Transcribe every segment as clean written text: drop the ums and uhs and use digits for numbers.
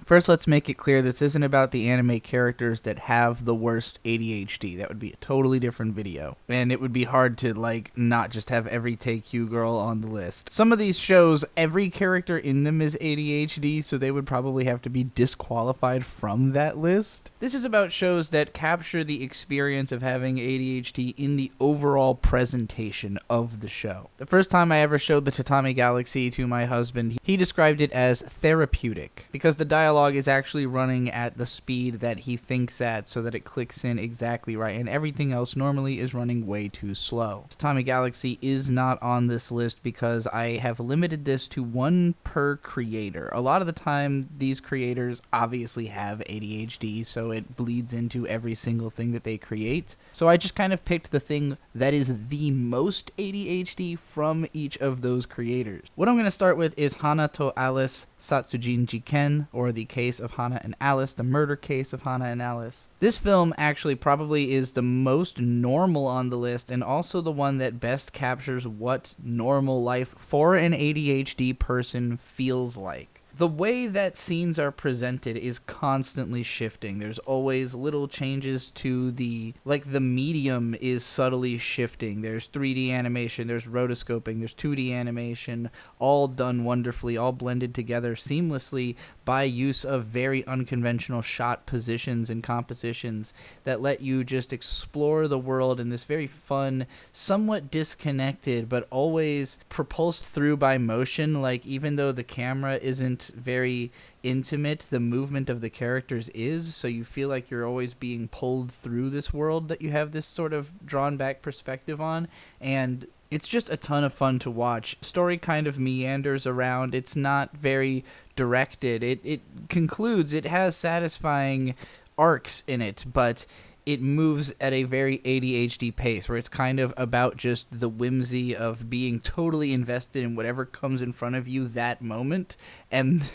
First, let's make it clear this isn't about the anime characters that have the worst ADHD. That would be a totally different video. And it would be hard to, not just have every Teekyuu girl on the list. Some of these shows, every character in them is ADHD, so they would probably have to be disqualified from that list. This is about shows that capture the experience of having ADHD in the overall presentation of the show. The first time I ever showed the Tatami Galaxy to my husband, he described it as therapeutic, because the dialogue is actually running at the speed that he thinks at so that it clicks in exactly right, and everything else normally is running way too slow. Tatami Galaxy is not on this list because I have limited this to one per creator. A lot of the time, these creators obviously have ADHD, so it bleeds into every single thing that they create. So I just kind of picked the thing that is the most ADHD from each of those creators. What I'm going to start with is Hana to Alice Satsujin Jiken, or The Case of Hana and Alice, the murder case of Hana and Alice. This film actually probably is the most normal on the list, and also the one that best captures what normal life for an ADHD person feels like. The way that scenes are presented is constantly shifting. There's always little changes to the medium is subtly shifting. There's 3D animation, there's rotoscoping, there's 2D animation, all done wonderfully, all blended together seamlessly by use of very unconventional shot positions and compositions that let you just explore the world in this very fun, somewhat disconnected, but always propulsed through by motion. Like, even though the camera isn't very intimate, the movement of the characters is, so you feel like you're always being pulled through this world that you have this sort of drawn back perspective on, and it's just a ton of fun to watch. Story kind of meanders around. It's not very directed. It concludes. It has satisfying arcs in it, but it moves at a very ADHD pace, where it's kind of about just the whimsy of being totally invested in whatever comes in front of you that moment, and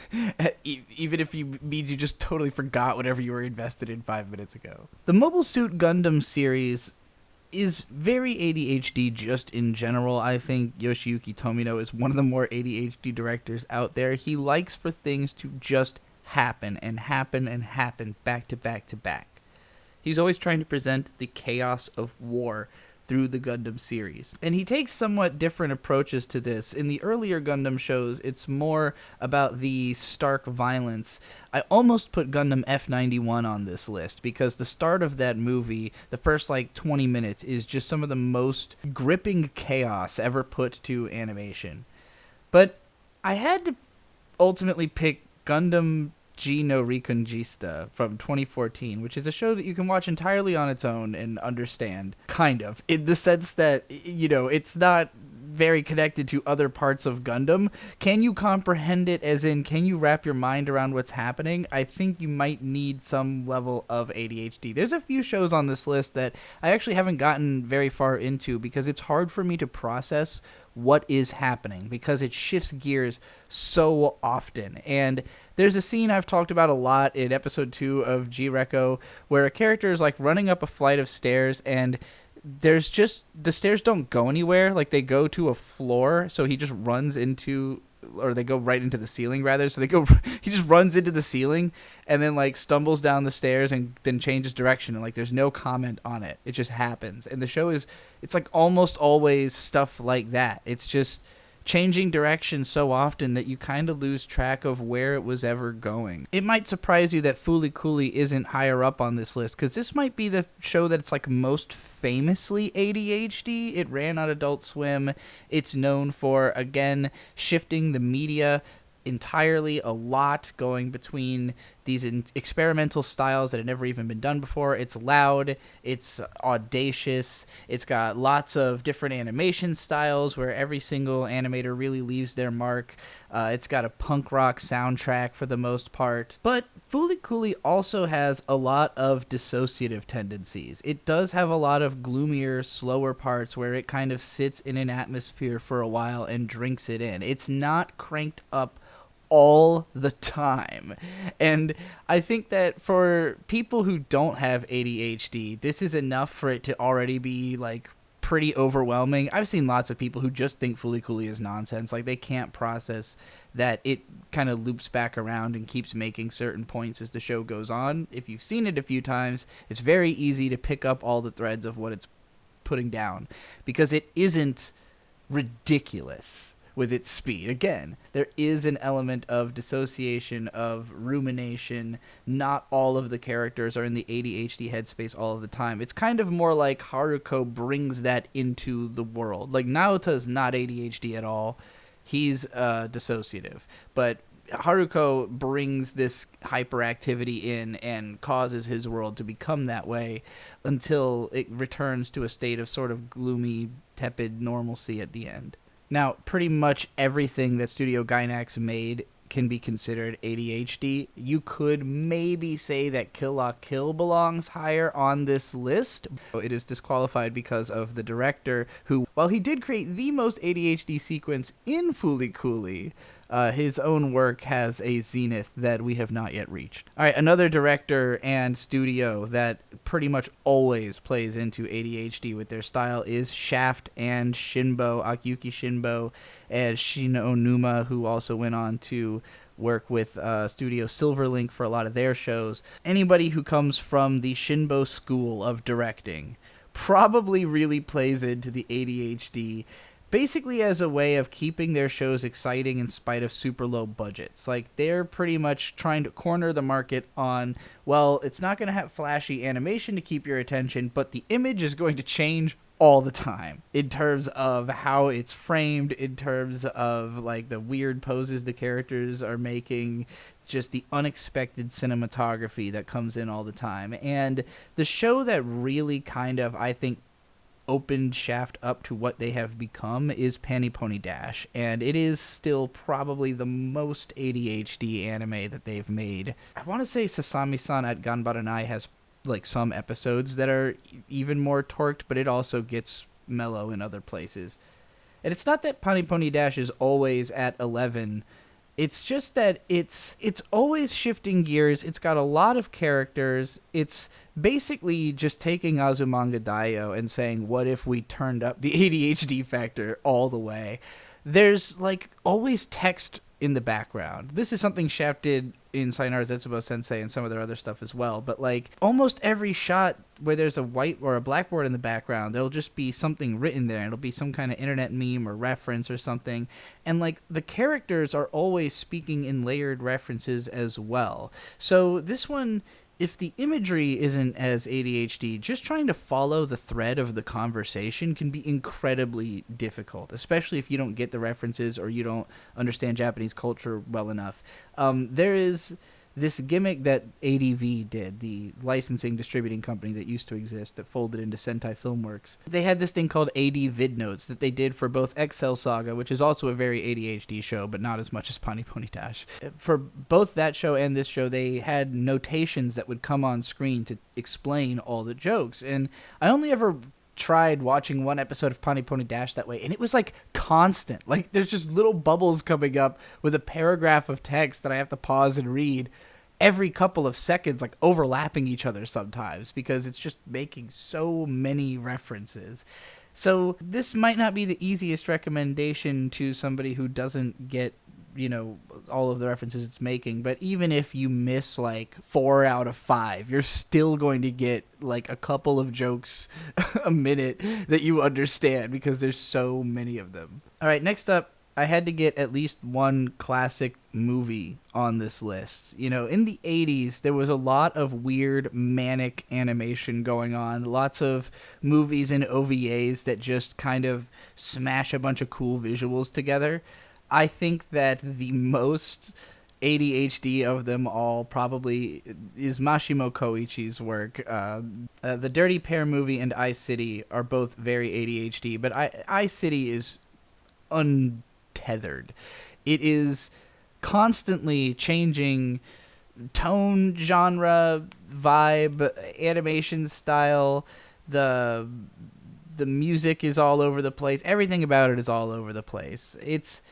even if it means you just totally forgot whatever you were invested in 5 minutes ago. The Mobile Suit Gundam series is very ADHD just in general. I think Yoshiyuki Tomino is one of the more ADHD directors out there. He likes for things to just happen and happen and happen back to back to back. He's always trying to present the chaos of war through the Gundam series. And he takes somewhat different approaches to this. In the earlier Gundam shows, it's more about the stark violence. I almost put Gundam F91 on this list because the start of that movie, the first 20 minutes, is just some of the most gripping chaos ever put to animation. But I had to ultimately pick Gundam G no Reconguista from 2014, which is a show that you can watch entirely on its own and understand, kind of, in the sense that, it's not very connected to other parts of Gundam. Can you comprehend it, as in, can you wrap your mind around what's happening? I think you might need some level of ADHD. There's a few shows on this list that I actually haven't gotten very far into because it's hard for me to process what is happening because it shifts gears so often. And there's a scene I've talked about a lot in episode 2 of G-Reco where a character is running up a flight of stairs, and there's just, the stairs don't go anywhere. They go to a floor, so he just runs into, or they go right into the ceiling rather. So he just runs into the ceiling and then stumbles down the stairs and then changes direction, and there's no comment on it. It just happens. And the show is, it's almost always stuff like that. It's just changing direction so often that you kind of lose track of where it was ever going. It might surprise you that Fooly Cooly isn't higher up on this list, because this might be the show that's most famously ADHD. It ran on Adult Swim. It's known for, again, shifting the media entirely a lot, going between these experimental styles that had never even been done before. It's loud, it's audacious, it's got lots of different animation styles where every single animator really leaves their mark. It's got a punk rock soundtrack for the most part. But Fooly Cooly also has a lot of dissociative tendencies. It does have a lot of gloomier, slower parts where it kind of sits in an atmosphere for a while and drinks it in. It's not cranked up all the time. And I think that for people who don't have ADHD, this is enough for it to already be pretty overwhelming. I've seen lots of people who just think Fooly Cooly is nonsense. They can't process that it kind of loops back around and keeps making certain points as the show goes on. If you've seen it a few times, it's very easy to pick up all the threads of what it's putting down, because it isn't ridiculous with its speed. Again, there is an element of dissociation, of rumination. Not all of the characters are in the ADHD headspace all of the time. It's kind of more like Haruko brings that into the world. Like, Naota is not ADHD at all. He's dissociative. But Haruko brings this hyperactivity in and causes his world to become that way until it returns to a state of sort of gloomy, tepid normalcy at the end. Now, pretty much everything that Studio Gainax made can be considered ADHD. You could maybe say that Kill La Kill belongs higher on this list. It is disqualified because of the director who, while he did create the most ADHD sequence in Fooly Cooly, his own work has a zenith that we have not yet reached. All right, another director and studio that pretty much always plays into ADHD with their style is Shaft and Shinbo, Akiyuki Shinbo, and Shin Onuma, who also went on to work with Studio Silverlink for a lot of their shows. Anybody who comes from the Shinbo school of directing probably really plays into the ADHD, basically as a way of keeping their shows exciting in spite of super low budgets. Like, they're pretty much trying to corner the market on, well, it's not going to have flashy animation to keep your attention, but the image is going to change all the time in terms of how it's framed, in terms of like the weird poses the characters are making, just the unexpected cinematography that comes in all the time. And the show that really kind of, I think, opened Shaft up to what they have become is Pani Pony Dash, and it is still probably the most ADHD anime that they've made. I want to say Sasami-san at Ganbaranai has like some episodes that are even more torqued, but it also gets mellow in other places. And it's not that Pani Pony Dash is always at 11. It's just that it's always shifting gears. It's got a lot of characters. It's basically just taking Azumanga Daioh and saying, what if we turned up the ADHD factor all the way? There's like always text in the background. This is something Shaft did in Sayonara Zetsubo Sensei and some of their other stuff as well. But like almost every shot where there's a white or a blackboard in the background, there'll just be something written there. It'll be some kind of internet meme or reference or something. And like the characters are always speaking in layered references as well. So this one, if the imagery isn't as ADHD, just trying to follow the thread of the conversation can be incredibly difficult, especially if you don't get the references or you don't understand Japanese culture well enough. There is this gimmick that ADV did, the licensing distributing company that used to exist that folded into Sentai Filmworks. They had this thing called AD Vid Notes that they did for both Excel Saga, which is also a very ADHD show, but not as much as Pani Pony Dash. For both that show and this show, they had notations that would come on screen to explain all the jokes. And I only ever tried watching one episode of Pani Pony Dash that way, and it was like constant. Like there's just little bubbles coming up with a paragraph of text that I have to pause and read every couple of seconds, like overlapping each other sometimes, because it's just making so many references. So this might not be the easiest recommendation to somebody who doesn't get, you know, all of the references it's making, but even if you miss like 4 out of 5, you're still going to get like a couple of jokes a minute that you understand, because there's so many of them. All right, next up, I had to get at least one classic movie on this list. You know, in the 80s, there was a lot of weird manic animation going on. Lots of movies and OVAs that just kind of smash a bunch of cool visuals together. I think that the most ADHD of them all probably is Mashimo Koichi's work. The Dirty Pair movie and iCity are both very ADHD, but iCity is untethered. It is constantly changing tone, genre, vibe, animation style. The music is all over the place. Everything about it is all over the place. It's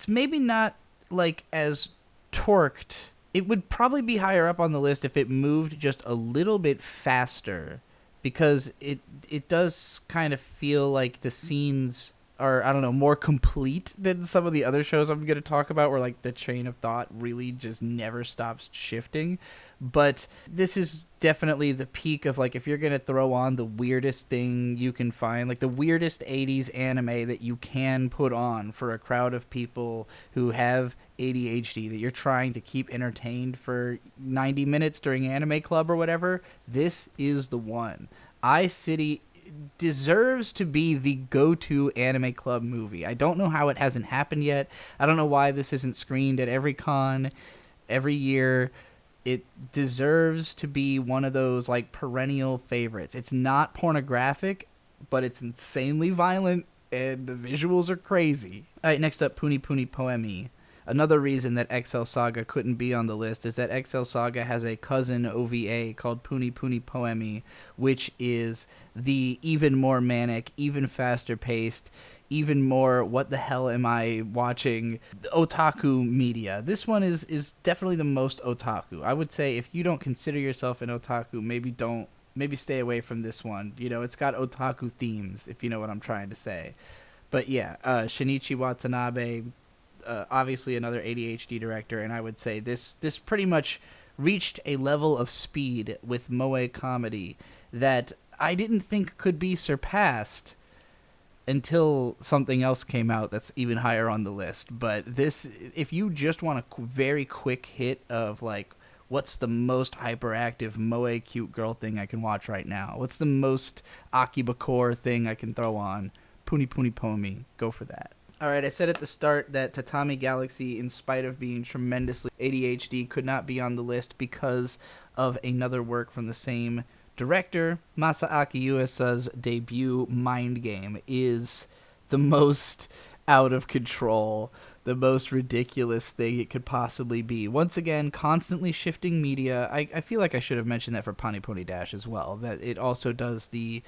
maybe not like as torqued. It would probably be higher up on the list if it moved just a little bit faster, because it does kind of feel like the scenes are, I don't know, more complete than some of the other shows I'm going to talk about, where like the chain of thought really just never stops shifting. But this is definitely the peak of, like, if you're going to throw on the weirdest thing you can find, like the weirdest 80s anime that you can put on for a crowd of people who have ADHD that you're trying to keep entertained for 90 minutes during anime club or whatever, this is the one. iCity deserves to be the go-to anime club movie. I don't know how it hasn't happened yet. I don't know why this isn't screened at every con every year. It deserves to be one of those like perennial favorites. It's not pornographic, but it's insanely violent and the visuals are crazy. All right, next up, Puni Poemy. Another reason that XL Saga couldn't be on the list is that XL Saga has a cousin OVA called Puni Poemy, which is the even more manic, even faster paced, even more what the hell am I watching otaku media. This one is definitely the most otaku. I would say if you don't consider yourself an otaku, maybe stay away from this one. You know, it's got otaku themes, if you know what I'm trying to say. But yeah, Shinichi Watanabe, obviously another ADHD director, and I would say this pretty much reached a level of speed with moe comedy that I didn't think could be surpassed until something else came out that's even higher on the list. But this, if you just want a very quick hit of like, what's the most hyperactive moe cute girl thing I can watch right now? What's the most Akiba core thing I can throw on? Puni Poemy, go for that. Alright, I said at the start that Tatami Galaxy, in spite of being tremendously ADHD, could not be on the list because of another work from the same director. Masaaki Yuasa's debut Mind Game is the most out of control, the most ridiculous thing it could possibly be. Once again, constantly shifting media. I feel like I should have mentioned that for Pani Pony Dash as well, that it also does the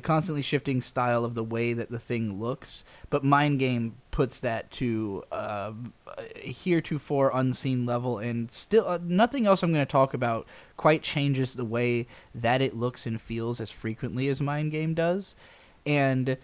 constantly shifting style of the way that the thing looks, but Mind Game puts that to a heretofore unseen level, and still nothing else I'm going to talk about quite changes the way that it looks and feels as frequently as Mind Game does. And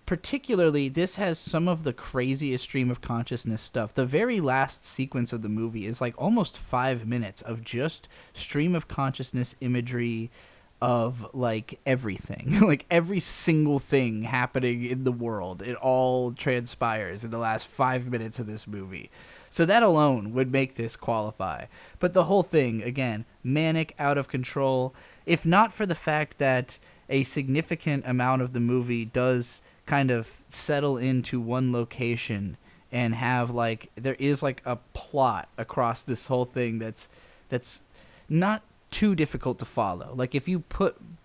particularly, this has some of the craziest stream of consciousness stuff. The very last sequence of the movie is like almost 5 minutes of just stream of consciousness imagery of like everything, like every single thing happening in the world. It all transpires in the last 5 minutes of this movie. So that alone would make this qualify. But the whole thing, again, manic, out of control. If not for the fact that a significant amount of the movie does kind of settle into one location and have like, there is like a plot across this whole thing that's not too difficult to follow. Like if you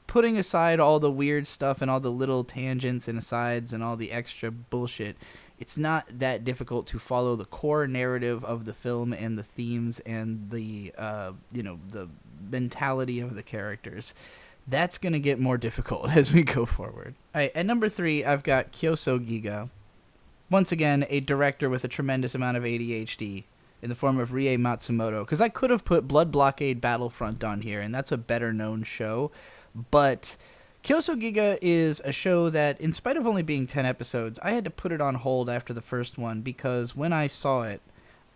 putting aside all the weird stuff and all the little tangents and asides and all the extra bullshit, it's not that difficult to follow the core narrative of the film and the themes and the the mentality of the characters. That's going to get more difficult as we go forward. All right, at number 3, I've got Kyousougiga. Once again, a director with a tremendous amount of ADHD in the form of Rie Matsumoto. Because I could have put Blood Blockade Battlefront on here, and that's a better-known show. But Kyousougiga is a show that, in spite of only being 10 episodes, I had to put it on hold after the first one because when I saw it,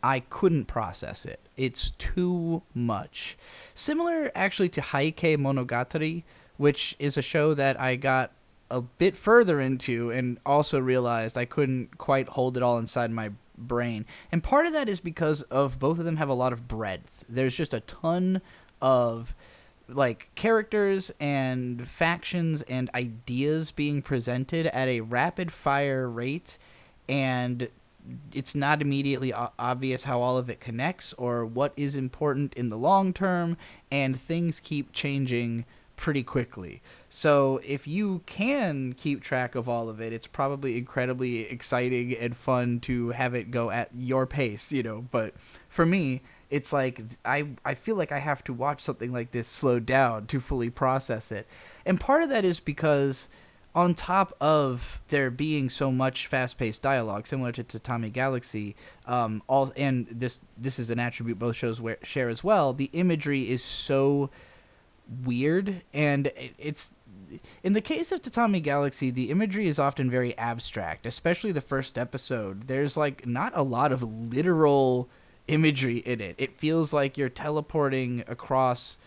I couldn't process it. It's too much. Similar, actually, to Heike Monogatari, which is a show that I got a bit further into and also realized I couldn't quite hold it all inside my brain. And part of that is because of both of them have a lot of breadth. There's just a ton of like characters and factions and ideas being presented at a rapid fire rate, and it's not immediately obvious how all of it connects or what is important in the long term, and things keep changing pretty quickly. So if you can keep track of all of it, it's probably incredibly exciting and fun to have it go at your pace, but for me, it's like I feel like I have to watch something like this slowed down to fully process it. And part of that is because on top of there being so much fast-paced dialogue, similar to Tatami Galaxy, and this is an attribute both shows share as well, the imagery is so weird, and it's in the case of Tatami Galaxy, the imagery is often very abstract, especially the first episode. There's like not a lot of literal imagery in it. It feels like you're teleporting across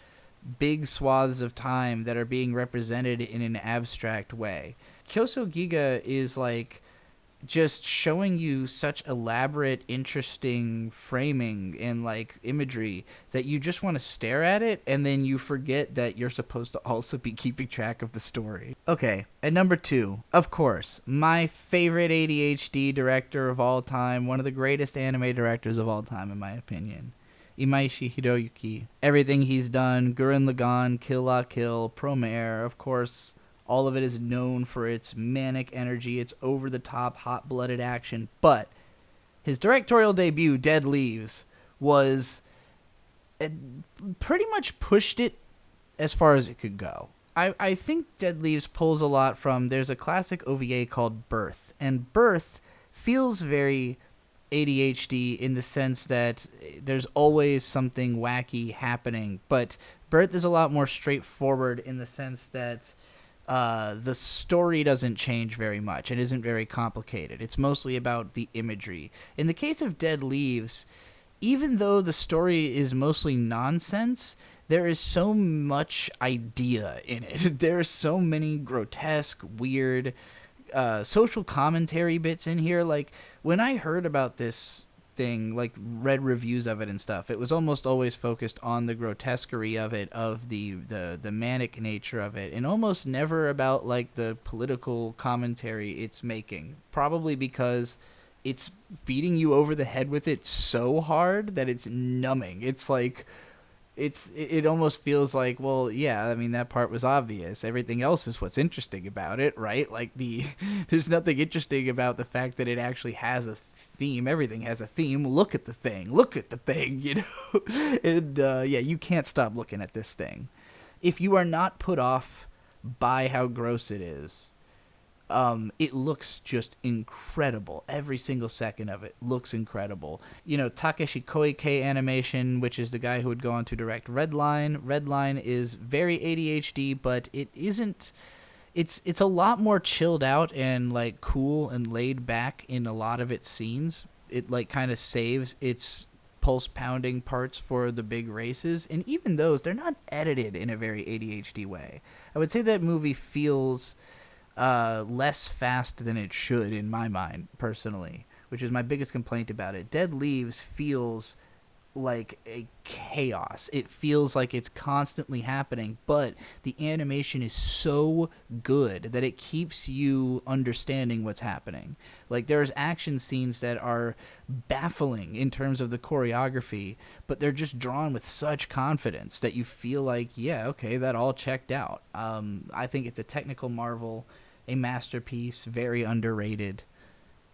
big swaths of time that are being represented in an abstract way. Kyousougiga is like just showing you such elaborate, interesting framing and like imagery that you just want to stare at it, and then you forget that you're supposed to also be keeping track of the story. Okay, at number 2, of course, my favorite ADHD director of all time, one of the greatest anime directors of all time in my opinion, Imaishi Hiroyuki. Everything he's done, Gurren Lagann, Kill La Kill, Promare, of course, all of it is known for its manic energy, its over-the-top, hot-blooded action. But his directorial debut, Dead Leaves, was pretty much pushed it as far as it could go. I think Dead Leaves pulls a lot from, there's a classic OVA called Birth. And Birth feels very ADHD in the sense that there's always something wacky happening. But Birth is a lot more straightforward in the sense that the story doesn't change very much. It isn't very complicated. It's mostly about the imagery. In the case of Dead Leaves, even though the story is mostly nonsense, there is so much idea in it. There are so many grotesque, weird, social commentary bits in here. Like, when I heard about this thing, like read reviews of it and stuff, it was almost always focused on the grotesquerie of it, of the manic nature of it, and almost never about like the political commentary it's making, probably because it's beating you over the head with it so hard that it's numbing. It's like it almost feels like, well, yeah, I mean, that part was obvious. Everything else is what's interesting about it, right? Like, there's nothing interesting about the fact that it actually has a theme. Everything has a theme. Look at the thing, you know? And, yeah, you can't stop looking at this thing. If you are not put off by how gross it is, it looks just incredible. Every single second of it looks incredible. You know, Takeshi Koike Animation, which is the guy who would go on to direct Redline. Redline is very ADHD, but it isn't. It's a lot more chilled out and like cool and laid back in a lot of its scenes. It like kind of saves its pulse pounding parts for the big races, and even those, they're not edited in a very ADHD way. I would say that movie feels less fast than it should in my mind, personally, which is my biggest complaint about it. Dead Leaves feels like a chaos. It feels like it's constantly happening, but the animation is so good that it keeps you understanding what's happening. Like, there's action scenes that are baffling in terms of the choreography, but they're just drawn with such confidence that you feel like, yeah, okay, that all checked out. I think it's a technical marvel, a masterpiece, very underrated,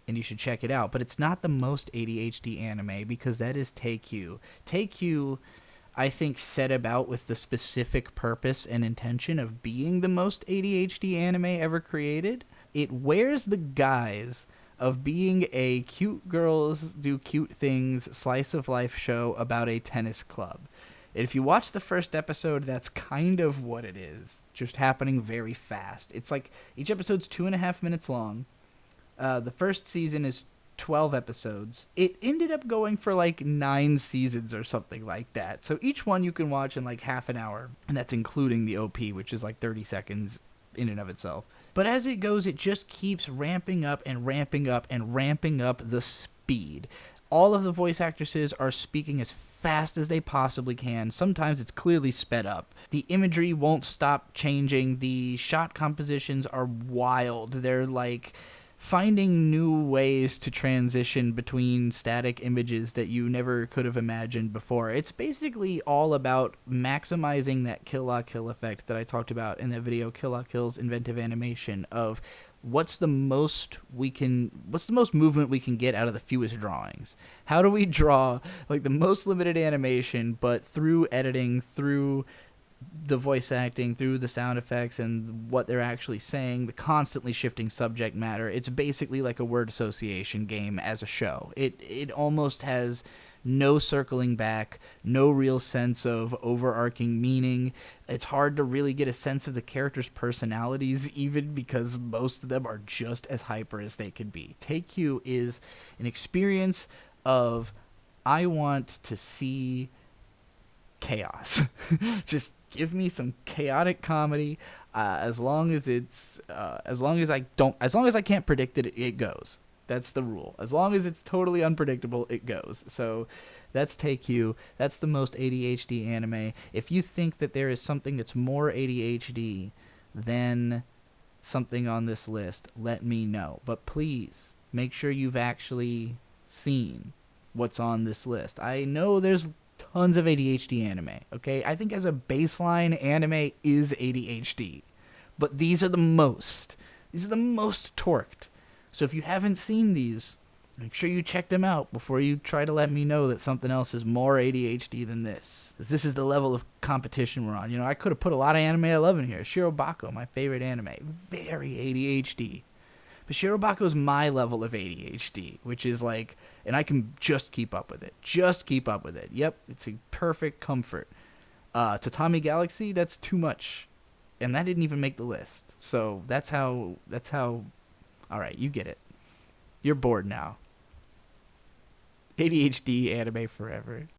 and you should check it out. But it's not the most ADHD anime, because that is Teekyuu. Teekyuu, I think, set about with the specific purpose and intention of being the most ADHD anime ever created. It wears the guise of being a cute girls do cute things slice of life show about a tennis club. If you watch the first episode, that's kind of what it is, just happening very fast. It's like each episode's 2.5 minutes long. The first season is 12 episodes. It ended up going for like 9 seasons or something like that. So each one you can watch in like half an hour, and that's including the OP, which is like 30 seconds in and of itself. But as it goes, it just keeps ramping up and ramping up and ramping up the speed. All of the voice actresses are speaking as fast as they possibly can. Sometimes it's clearly sped up. The imagery won't stop changing. The shot compositions are wild. They're like finding new ways to transition between static images that you never could have imagined before. It's basically all about maximizing that Kill La Kill effect that I talked about in that video, Kill La Kill's inventive animation, of what's the most movement we can get out of the fewest drawings? How do we draw like the most limited animation, but through editing, through the voice acting, through the sound effects and what they're actually saying, the constantly shifting subject matter? It's basically like a word association game as a show. It almost has no circling back, no real sense of overarching meaning. It's hard to really get a sense of the characters' personalities, even because most of them are just as hyper as they could be. Teekyuu is an experience of, I want to see chaos. Just give me some chaotic comedy. As long as I can't predict it, it goes. That's the rule. As long as it's totally unpredictable, it goes. So that's Teekyuu. That's the most ADHD anime. If you think that there is something that's more ADHD than something on this list, let me know. But please make sure you've actually seen what's on this list. I know there's tons of ADHD anime, okay? I think as a baseline, anime is ADHD. But these are the most. These are the most torqued. So if you haven't seen these, make sure you check them out before you try to let me know that something else is more ADHD than this. Because this is the level of competition we're on. You know, I could have put a lot of anime I love in here. Shirobako, my favorite anime. Very ADHD. But Shirobako's my level of ADHD, which is like, and I can just keep up with it. Just keep up with it. Yep, it's a perfect comfort. Tatami Galaxy, that's too much. And that didn't even make the list. So that's how, all right, you get it. You're bored now. ADHD anime forever.